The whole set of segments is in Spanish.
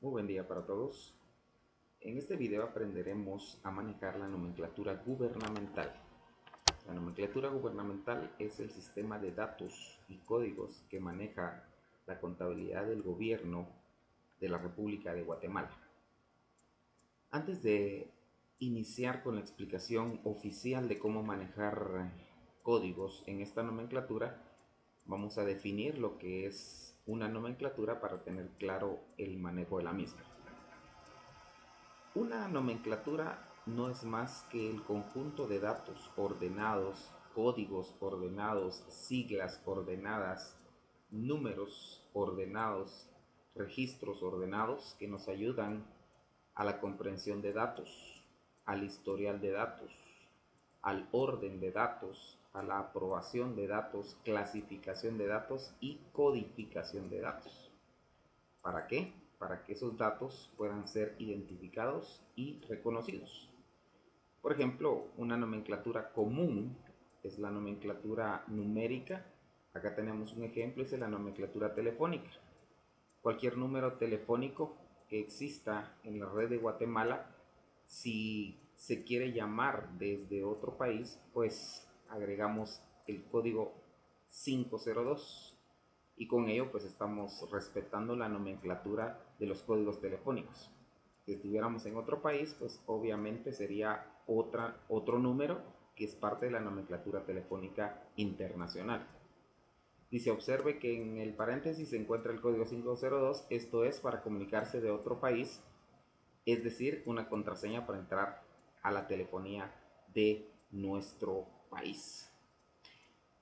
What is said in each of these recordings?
Muy buen día para todos. En este video aprenderemos a manejar la nomenclatura gubernamental. La nomenclatura gubernamental es el sistema de datos y códigos que maneja la contabilidad del gobierno de la República de Guatemala. Antes de iniciar con la explicación oficial de cómo manejar códigos en esta nomenclatura, vamos a definir lo que es una nomenclatura para tener claro el manejo de la misma. Una nomenclatura no es más que el conjunto de datos ordenados, códigos ordenados, siglas ordenadas, números ordenados, registros ordenados que nos ayudan a la comprensión de datos, al historial de datos, al orden de datos, a la aprobación de datos, clasificación de datos y codificación de datos. ¿Para qué? Para que esos datos puedan ser identificados y reconocidos. Por ejemplo, una nomenclatura común es la nomenclatura numérica. Acá tenemos un ejemplo, es la nomenclatura telefónica. Cualquier número telefónico que exista en la red de Guatemala, si se quiere llamar desde otro país, pues agregamos el código 502 y con ello pues estamos respetando la nomenclatura de los códigos telefónicos. Si estuviéramos en otro país, pues obviamente sería otro número que es parte de la nomenclatura telefónica internacional. Dice, observe que en el paréntesis se encuentra el código 502, esto es para comunicarse de otro país, es decir, una contraseña para entrar a la telefonía de nuestro país.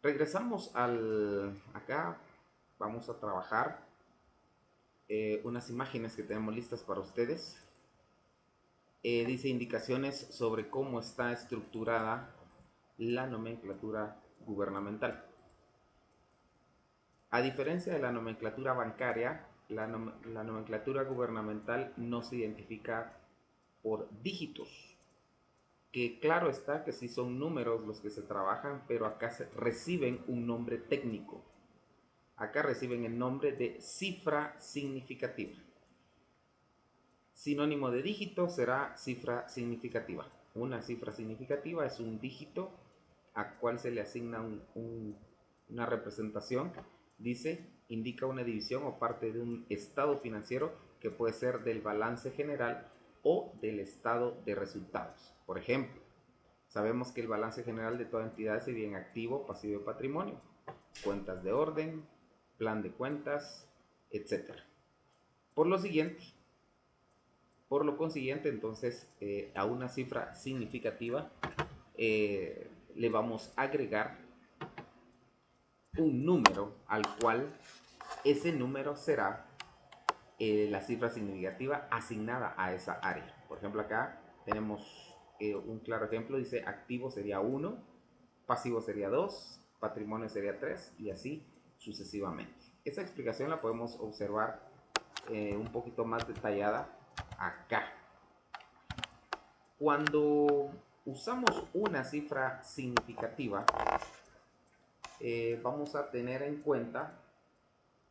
Regresamos acá, vamos a trabajar unas imágenes que tenemos listas para ustedes. Dice indicaciones sobre cómo está estructurada la nomenclatura gubernamental. A diferencia de la nomenclatura bancaria, la nomenclatura gubernamental no se identifica por dígitos, que claro está que sí son números los que se trabajan, pero acá reciben un nombre técnico. Acá reciben el nombre de cifra significativa. Sinónimo de dígito será cifra significativa. Una cifra significativa es un dígito a cual se le asigna una representación. Dice, indica una división o parte de un estado financiero que puede ser del balance general o del estado de resultados. Por ejemplo, sabemos que el balance general de toda entidad se divide en activo, pasivo y patrimonio, cuentas de orden, plan de cuentas, etc. Por lo consiguiente, entonces, a una cifra significativa le vamos a agregar un número al cual ese número será la cifra significativa asignada a esa área. Por ejemplo, acá tenemos un claro ejemplo, dice activo sería 1, pasivo sería 2, patrimonio sería 3 y así sucesivamente. Esa explicación la podemos observar un poquito más detallada acá. Cuando usamos una cifra significativa, vamos a tener en cuenta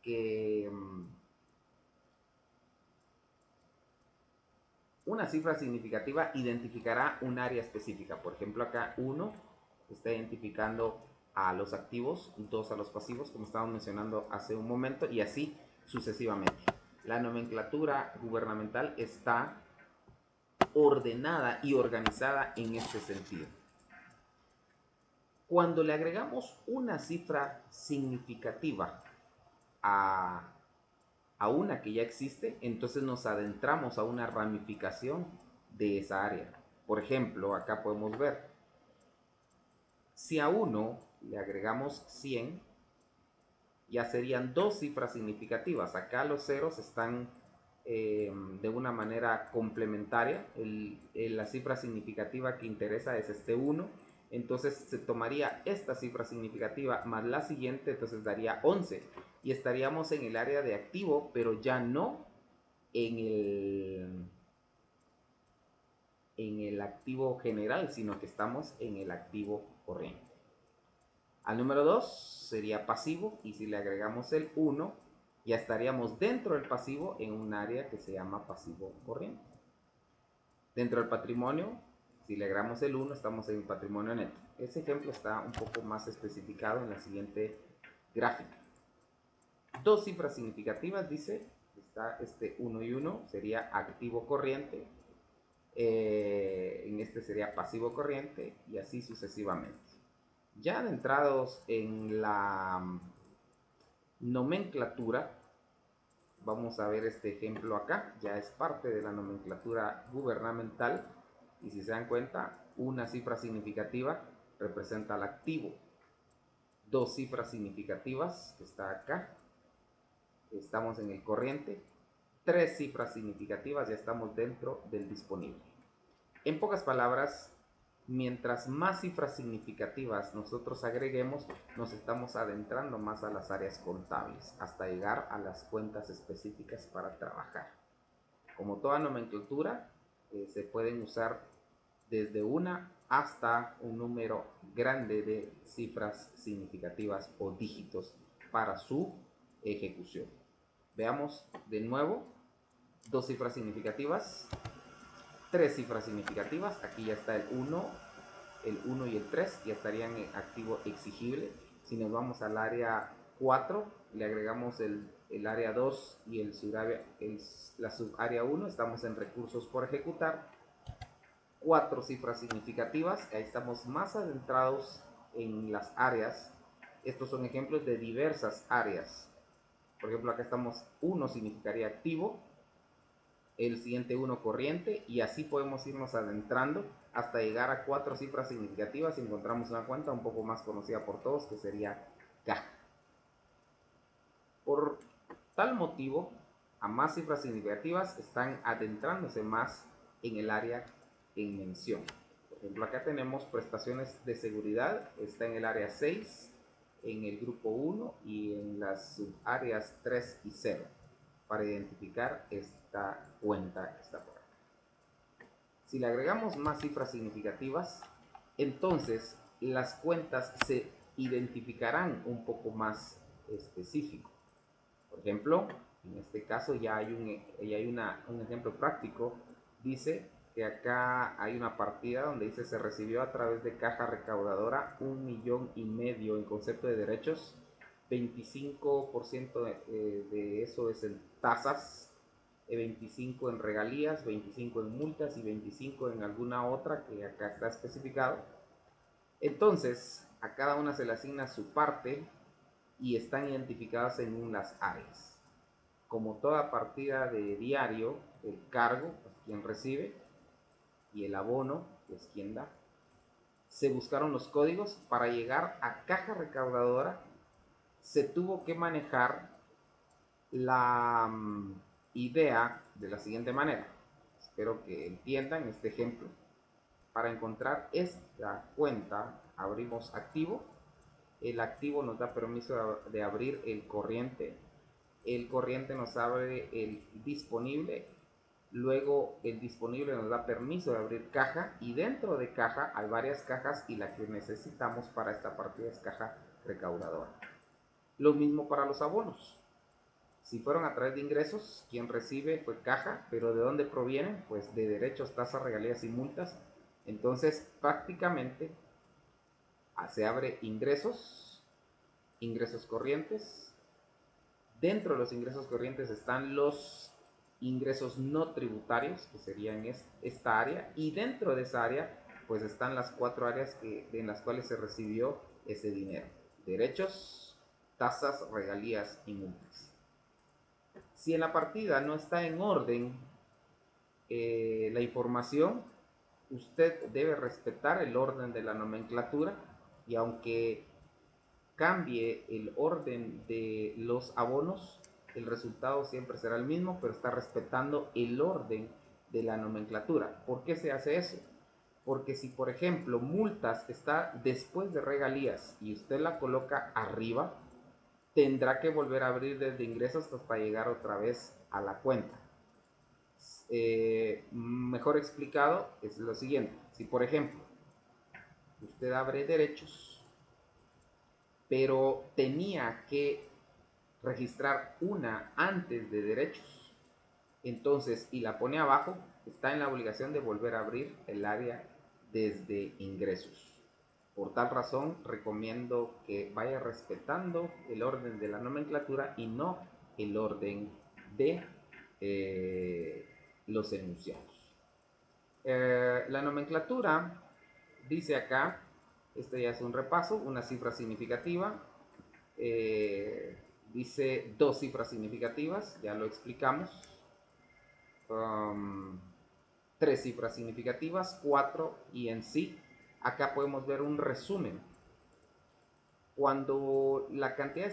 que una cifra significativa identificará un área específica. Por ejemplo, acá 1 está identificando a los activos, 2 a los pasivos, como estábamos mencionando hace un momento, y así sucesivamente. La nomenclatura gubernamental está ordenada y organizada en este sentido. Cuando le agregamos una cifra significativa a una que ya existe, entonces nos adentramos a una ramificación de esa área. Por ejemplo, acá podemos ver, si a 1 le agregamos 100, ya serían dos cifras significativas. Acá los ceros están de una manera complementaria. La cifra significativa que interesa es este 1. Entonces se tomaría esta cifra significativa más la siguiente, entonces daría 11. Y estaríamos en el área de activo, pero ya no en el activo general, sino que estamos en el activo corriente. Al número 2 sería pasivo y si le agregamos el 1, Ya estaríamos dentro del pasivo en un área que se llama pasivo corriente. Dentro del patrimonio, si le agregamos el 1, estamos en el patrimonio neto. Ese ejemplo está un poco más especificado en la siguiente gráfica. Dos cifras significativas, dice, está este 1 y 1, sería activo corriente, en este sería pasivo corriente y así sucesivamente. Ya adentrados en la nomenclatura, vamos a ver este ejemplo acá, ya es parte de la nomenclatura gubernamental y si se dan cuenta, una cifra significativa representa al activo, dos cifras significativas, que está acá, estamos en el corriente, tres cifras significativas, ya estamos dentro del disponible. En pocas palabras, mientras más cifras significativas nosotros agreguemos, nos estamos adentrando más a las áreas contables, hasta llegar a las cuentas específicas para trabajar. Como toda nomenclatura, se pueden usar desde una hasta un número grande de cifras significativas o dígitos para su ejecución. Veamos de nuevo dos cifras significativas, tres cifras significativas, aquí ya está el 1 y el 3, ya estarían en activo exigible. Si nos vamos al área 4, le agregamos el área 2 y la subárea 1, estamos en recursos por ejecutar, cuatro cifras significativas, ahí estamos más adentrados en las áreas. Estos son ejemplos de diversas áreas. Por ejemplo, acá estamos, 1 significaría activo, el siguiente 1 corriente, y así podemos irnos adentrando hasta llegar a cuatro cifras significativas y encontramos una cuenta un poco más conocida por todos, que sería caja. Por tal motivo, a más cifras significativas están adentrándose más en el área en mención. Por ejemplo, acá tenemos prestaciones de seguridad, está en el área 6, en el grupo 1 y en las subáreas 3 y 0 para identificar esta cuenta que está por acá. Si le agregamos más cifras significativas, entonces las cuentas se identificarán un poco más específico. Por ejemplo, en este caso ya hay un ejemplo práctico. Dice que acá hay una partida donde dice se recibió a través de caja recaudadora 1,5 millones en concepto de derechos. 25% de eso es en tasas, 25 en regalías, 25 en multas y 25 en alguna otra que acá está especificado. Entonces, a cada una se le asigna su parte y están identificadas en las áreas. Como toda partida de diario, el cargo, pues quien recibe, y el abono, pues quien da. Se buscaron los códigos para llegar a caja recaudadora. Se tuvo que manejar la idea de la siguiente manera. Espero que entiendan este ejemplo. Para encontrar esta cuenta, abrimos activo. El activo nos da permiso de abrir el corriente. El corriente nos abre el disponible. Luego el disponible nos da permiso de abrir caja. Y dentro de caja hay varias cajas y la que necesitamos para esta partida es caja recaudadora. Lo mismo para los abonos. Si fueron a través de ingresos, quien recibe fue caja, pero ¿de dónde provienen? Pues de derechos, tasas, regalías y multas. Entonces prácticamente se abre ingresos, ingresos corrientes. Dentro de los ingresos corrientes están los ingresos no tributarios, que serían esta área, y dentro de esa área pues están las cuatro áreas en las cuales se recibió ese dinero: derechos, tasas, regalías y multas. Si en la partida no está en orden la información, usted debe respetar el orden de la nomenclatura, y aunque cambie el orden de los abonos, el resultado siempre será el mismo, pero está respetando el orden de la nomenclatura. ¿Por qué se hace eso? Porque si, por ejemplo, multas está después de regalías y usted la coloca arriba, tendrá que volver a abrir desde ingresos hasta llegar otra vez a la cuenta. Mejor explicado es lo siguiente: si por ejemplo usted abre derechos, pero tenía que registrar una antes de derechos, entonces, y la pone abajo, está en la obligación de volver a abrir el área desde ingresos. Por tal razón, recomiendo que vaya respetando el orden de la nomenclatura y no el orden de los enunciados. La nomenclatura dice acá, este ya es un repaso, una cifra significativa, dice dos cifras significativas, ya lo explicamos, tres cifras significativas, cuatro, y en sí, acá podemos ver un resumen. Cuando la cantidad de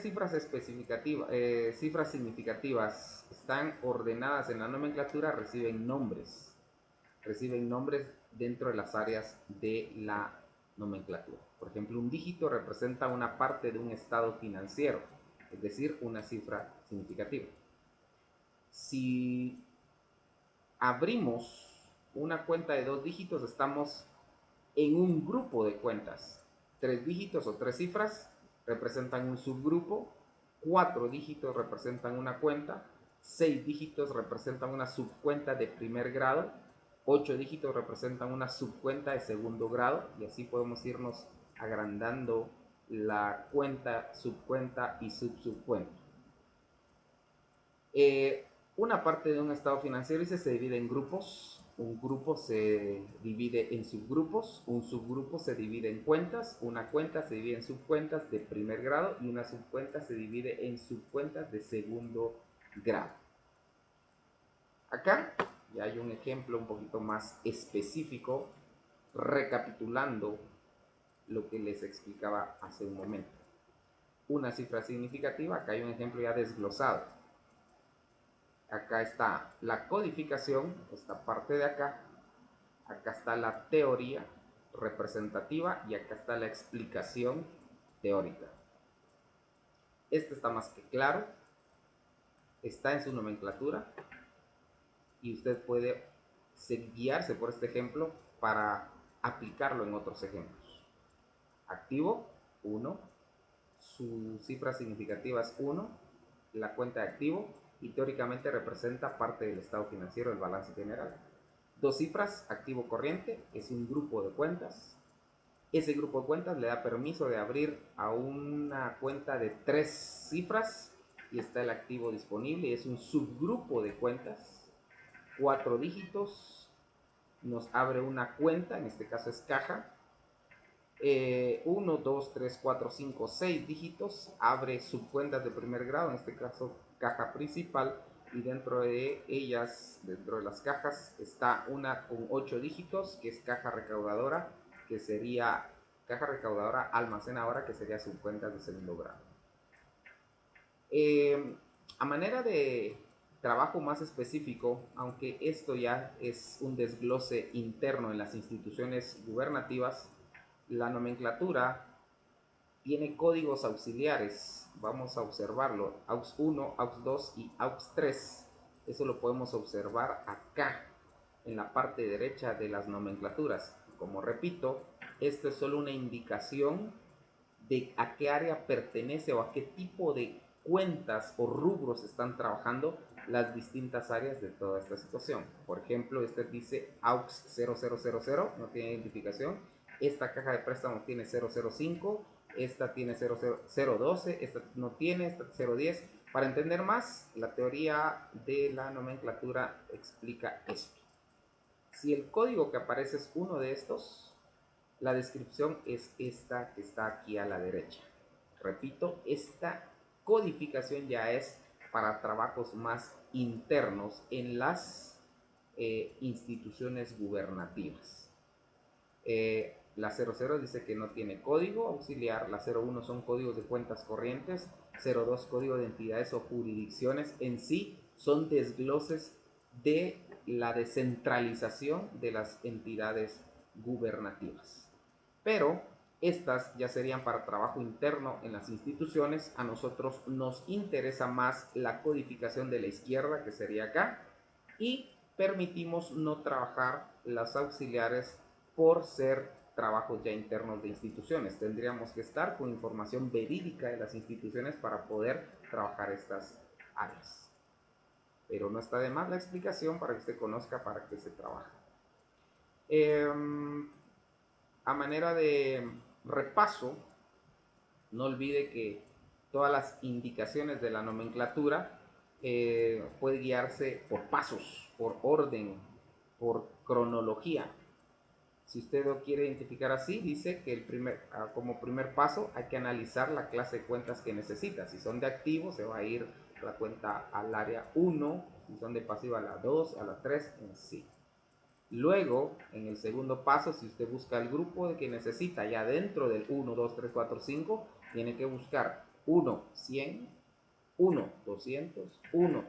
cifras significativas están ordenadas en la nomenclatura, reciben nombres dentro de las áreas de la nomenclatura. Por ejemplo, un dígito representa una parte de un estado financiero, es decir, una cifra significativa. Si abrimos una cuenta de 2 dígitos, estamos en un grupo de cuentas. 3 dígitos o 3 cifras representan un subgrupo, 4 dígitos representan una cuenta, 6 dígitos representan una subcuenta de primer grado, 8 dígitos representan una subcuenta de segundo grado, y así podemos irnos agrandando la cuenta, subcuenta y subsubcuenta. Una parte de un estado financiero se divide en grupos, un grupo se divide en subgrupos, un subgrupo se divide en cuentas, una cuenta se divide en subcuentas de primer grado y una subcuenta se divide en subcuentas de segundo grado. Acá ya hay un ejemplo un poquito más específico, recapitulando lo que les explicaba hace un momento. Una cifra significativa, acá hay un ejemplo ya desglosado. Acá está la codificación, esta parte de acá. Acá está la teoría representativa y acá está la explicación teórica. Este está más que claro, está en su nomenclatura y usted puede guiarse por este ejemplo para aplicarlo en otros ejemplos. Activo, 1, su cifra significativa es 1, la cuenta de activo, y teóricamente representa parte del estado financiero del balance general. 2 cifras, activo corriente, es un grupo de cuentas. Ese grupo de cuentas le da permiso de abrir a una cuenta de 3 cifras y está el activo disponible, es un subgrupo de cuentas. 4 dígitos nos abre una cuenta, en este caso es caja. 1, 2, 3, 4, 5, 6 dígitos, abre subcuentas de primer grado, en este caso caja principal, y dentro de ellas, dentro de las cajas, está una con 8 dígitos, que es caja recaudadora, que sería caja recaudadora almacenadora, que sería subcuentas de segundo grado. A manera de trabajo más específico, aunque esto ya es un desglose interno en las instituciones gubernativas, la nomenclatura tiene códigos auxiliares. Vamos a observarlo. AUX 1, AUX 2 y AUX 3. Eso lo podemos observar acá, en la parte derecha de las nomenclaturas. Como repito, esto es solo una indicación de a qué área pertenece o a qué tipo de cuentas o rubros están trabajando las distintas áreas de toda esta situación. Por ejemplo, este dice AUX 0000, no tiene identificación. Esta caja de préstamos tiene 005, esta tiene 012, esta no tiene, esta 010. Para entender más, la teoría de la nomenclatura explica esto. Si el código que aparece es uno de estos, la descripción es esta que está aquí a la derecha. Repito, esta codificación ya es para trabajos más internos en las instituciones gubernativas. La 00 dice que no tiene código auxiliar, la 01 son códigos de cuentas corrientes, 02 código de entidades o jurisdicciones. En sí son desgloses de la descentralización de las entidades gubernativas. Pero estas ya serían para trabajo interno en las instituciones. A nosotros nos interesa más la codificación de la izquierda, que sería acá, y permitimos no trabajar las auxiliares por ser trabajos ya internos de instituciones. Tendríamos que estar con información verídica de las instituciones para poder trabajar estas áreas. Pero no está de más la explicación para que usted conozca para qué se trabaja. A manera de repaso, no olvide que todas las indicaciones de la nomenclatura puede guiarse por pasos, por orden, por cronología. Si usted lo quiere identificar así, dice que como primer paso hay que analizar la clase de cuentas que necesita. Si son de activo, se va a ir la cuenta al área 1, si son de pasivo a la 2, a la 3, en sí. Luego, en el segundo paso, si usted busca el grupo que necesita ya dentro del 1, 2, 3, 4, 5, tiene que buscar 1, 100, 1, 200, 1,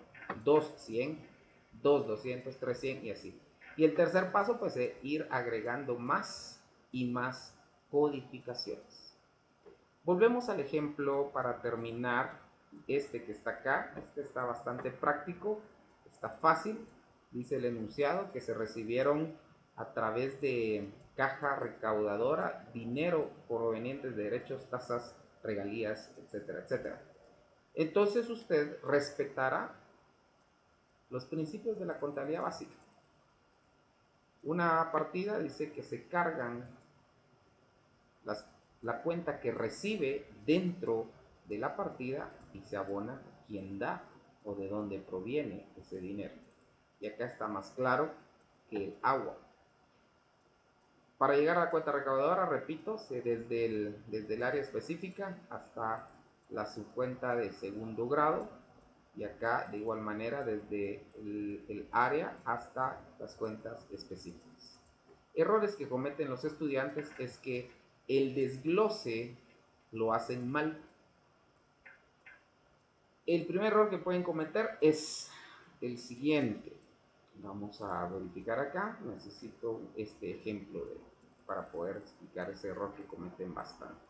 2, 100, 2, 200, 3, 100 y así. Y el tercer paso, pues, es ir agregando más y más codificaciones. Volvemos al ejemplo para terminar. Este que está acá, este está bastante práctico, está fácil. Dice el enunciado que se recibieron a través de caja recaudadora dinero proveniente de derechos, tasas, regalías, etcétera, etcétera. Entonces usted respetará los principios de la contabilidad básica. Una partida dice que se cargan la cuenta que recibe dentro de la partida y se abona quién da o de dónde proviene ese dinero. Y acá está más claro que el agua. Para llegar a la cuenta recaudadora, repito, desde el área específica hasta la subcuenta de segundo grado, y acá de igual manera desde el área hasta las cuentas específicas. Errores que cometen los estudiantes es que el desglose lo hacen mal. El primer error que pueden cometer es el siguiente. Vamos a verificar acá. Necesito este ejemplo para poder explicar ese error que cometen bastante.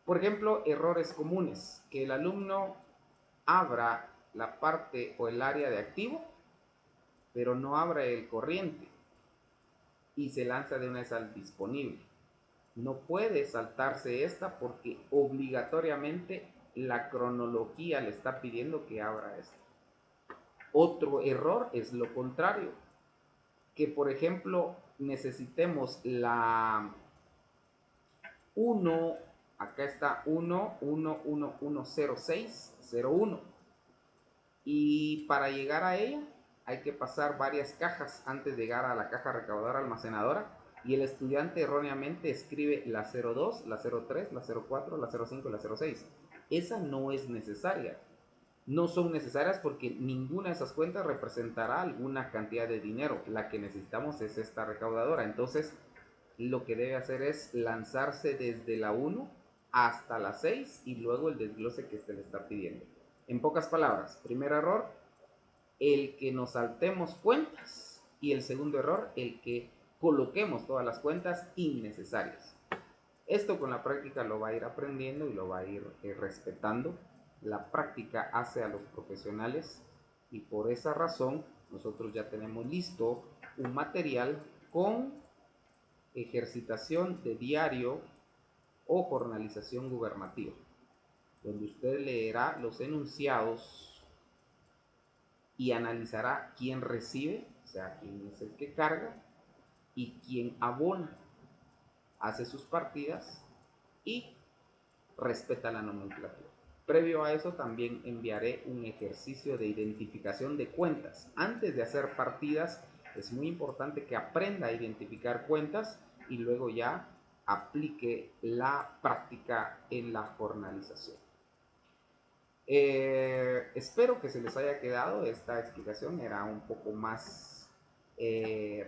Por ejemplo, errores comunes. Que el alumno abra la parte o el área de activo, pero no abra el corriente y se lanza de una vez al disponible. No puede saltarse esta porque obligatoriamente la cronología le está pidiendo que abra esto. Otro error es lo contrario, que por ejemplo necesitemos la 1, acá está 1, 1, 1, 1, 0, 6, 0, 1, y para llegar a ella hay que pasar varias cajas antes de llegar a la caja recaudadora almacenadora, y el estudiante erróneamente escribe la 02, la 03, la 04, la 05 y la 06. Esa no es necesaria. No son necesarias porque ninguna de esas cuentas representará alguna cantidad de dinero. La que necesitamos es esta recaudadora. Entonces, lo que debe hacer es lanzarse desde la 1 hasta la 6 y luego el desglose que le está pidiendo. En pocas palabras, primer error, el que nos saltemos cuentas, y el segundo error, el que coloquemos todas las cuentas innecesarias. Esto con la práctica lo va a ir aprendiendo y lo va a ir respetando. La práctica hace a los profesionales, y por esa razón nosotros ya tenemos listo un material con ejercitación de diario o jornalización gubernativa, donde usted leerá los enunciados y analizará quién recibe, o sea, quién es el que carga, y quién abona, hace sus partidas y respeta la nomenclatura. Previo a eso también enviaré un ejercicio de identificación de cuentas. Antes de hacer partidas es muy importante que aprenda a identificar cuentas y luego ya aplique la práctica en la jornalización. Espero que se les haya quedado. Esta explicación era un poco más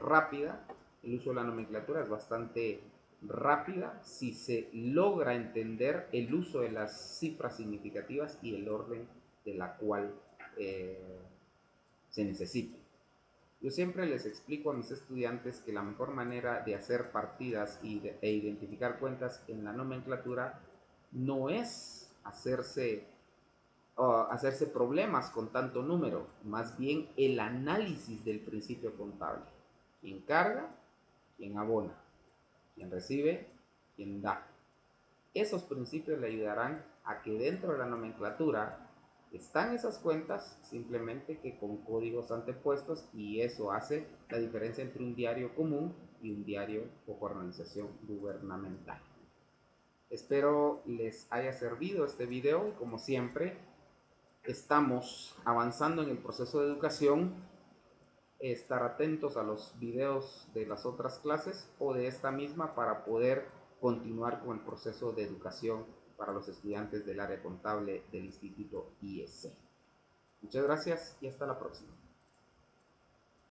rápida. El uso de la nomenclatura es bastante rápida si se logra entender el uso de las cifras significativas y el orden de la cual se necesita. Yo siempre les explico a mis estudiantes que la mejor manera de hacer partidas e identificar cuentas en la nomenclatura no es hacerse problemas con tanto número, más bien el análisis del principio contable. ¿Quién carga? ¿Quién abona? quien recibe, quien da. Esos principios le ayudarán a que dentro de la nomenclatura están esas cuentas, simplemente que con códigos antepuestos, y eso hace la diferencia entre un diario común y un diario o organización gubernamental. Espero les haya servido este video y, como siempre, estamos avanzando en el proceso de educación. Estar atentos a los videos de las otras clases o de esta misma para poder continuar con el proceso de educación para los estudiantes del área contable del Instituto IEC. Muchas gracias y hasta la próxima.